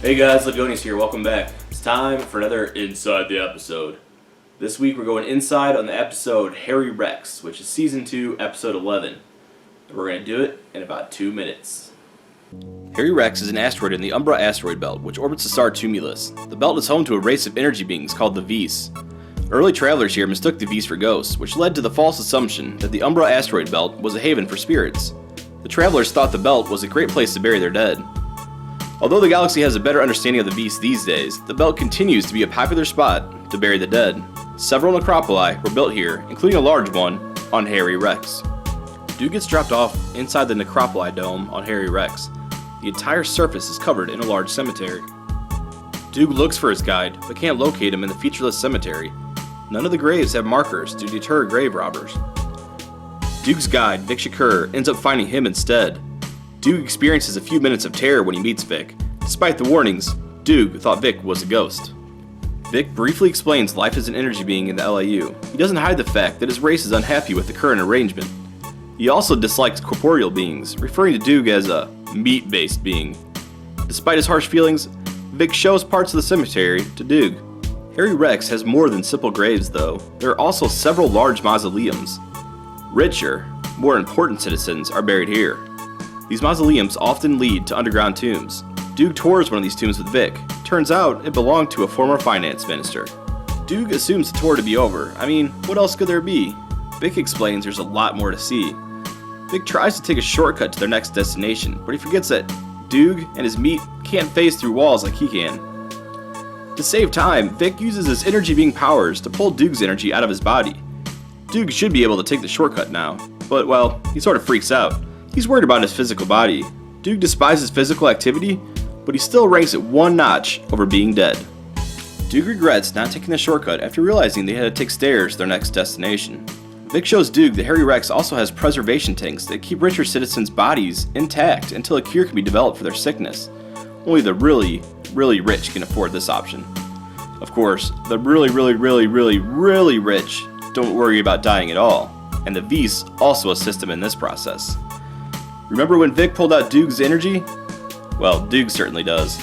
Hey guys, Legonius here, welcome back. It's time for another Inside the Episode. This week we're going inside on the episode Heri Rex, which is Season 2, Episode 11. And we're going to do it in about 2 minutes. Heri Rex is an asteroid in the Umbra asteroid belt, which orbits the star Tumulus. The belt is home to a race of energy beings called the Vis. Early travelers here mistook the Vis for ghosts, which led to the false assumption that the Umbra asteroid belt was a haven for spirits. The travelers thought the belt was a great place to bury their dead. Although the galaxy has a better understanding of the beast these days, the belt continues to be a popular spot to bury the dead. Several necropoli were built here, including a large one on Heri Rex. Dude gets dropped off inside the necropoli dome on Heri Rex. The entire surface is covered in a large cemetery. Duke looks for his guide, but can't locate him in the featureless cemetery. None of the graves have markers to deter grave robbers. Duke's guide, Vic Shakur, ends up finding him instead. Duke experiences a few minutes of terror when he meets Vic. Despite the warnings, Duke thought Vic was a ghost. Vic briefly explains life as an energy being in the LIU. He doesn't hide the fact that his race is unhappy with the current arrangement. He also dislikes corporeal beings, referring to Duke as a meat-based being. Despite his harsh feelings, Vic shows parts of the cemetery to Duke. Heri Rex has more than simple graves though. There are also several large mausoleums. Richer, more important citizens are buried here. These mausoleums often lead to underground tombs. Duke tours one of these tombs with Vic. Turns out it belonged to a former finance minister. Duke assumes the tour to be over. I mean, what else could there be? Vic explains there's a lot more to see. Vic tries to take a shortcut to their next destination, but he forgets that Duke and his meat can't phase through walls like he can. To save time, Vic uses his energy being powers to pull Duke's energy out of his body. Duke should be able to take the shortcut now, but well, he sort of freaks out. He's worried about his physical body. Duke despises physical activity, but he still ranks it one notch over being dead. Duke regrets not taking the shortcut after realizing they had to take stairs to their next destination. Vic shows Duke that Heri Rex also has preservation tanks that keep richer citizens' bodies intact until a cure can be developed for their sickness. Only the really rich can afford this option. Of course, the really rich don't worry about dying at all, and the Vis also assist him in this process. Remember when Vic pulled out Duke's energy? Well, Duke certainly does.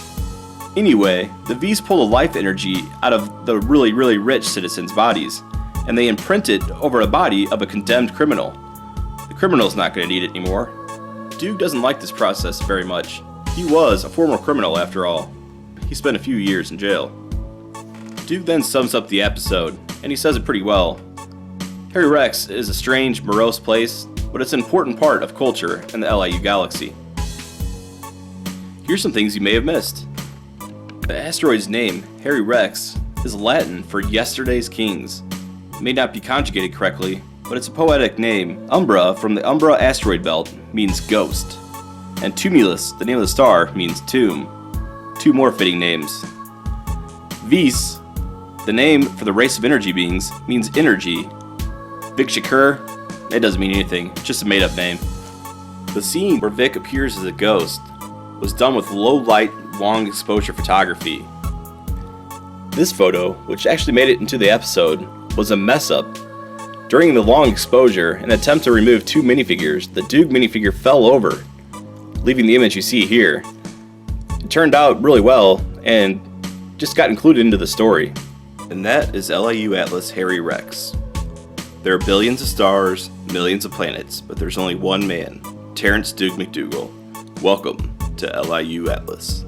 Anyway, the Vis pull the life energy out of the really rich citizens' bodies, and they imprint it over a body of a condemned criminal. The criminal's not going to need it anymore. Duke doesn't like this process very much. He was a former criminal after all. He spent a few years in jail. Duke then sums up the episode, and he says it pretty well. Heri Rex is a strange, morose place, but it's an important part of culture in the LIU galaxy. Here's some things you may have missed. The asteroid's name, Heri Rex, is Latin for yesterday's kings. It may not be conjugated correctly, but it's a poetic name. Umbra, from the Umbra asteroid belt, means ghost. And Tumulus, the name of the star, means tomb. Two more fitting names. Vis, the name for the race of energy beings, means energy. Vic Shakur, it doesn't mean anything, just a made-up name. The scene where Vic appears as a ghost was done with low-light, long-exposure photography. This photo, which actually made it into the episode, was a mess-up. During the long exposure, an attempt to remove two minifigures, the Duke minifigure fell over, leaving the image you see here. It turned out really well, and just got included into the story. And that is LIU Atlas Heri Rex. There are billions of stars, millions of planets, but there's only one man, Terrence Duke McDougal. Welcome to LIU Atlas.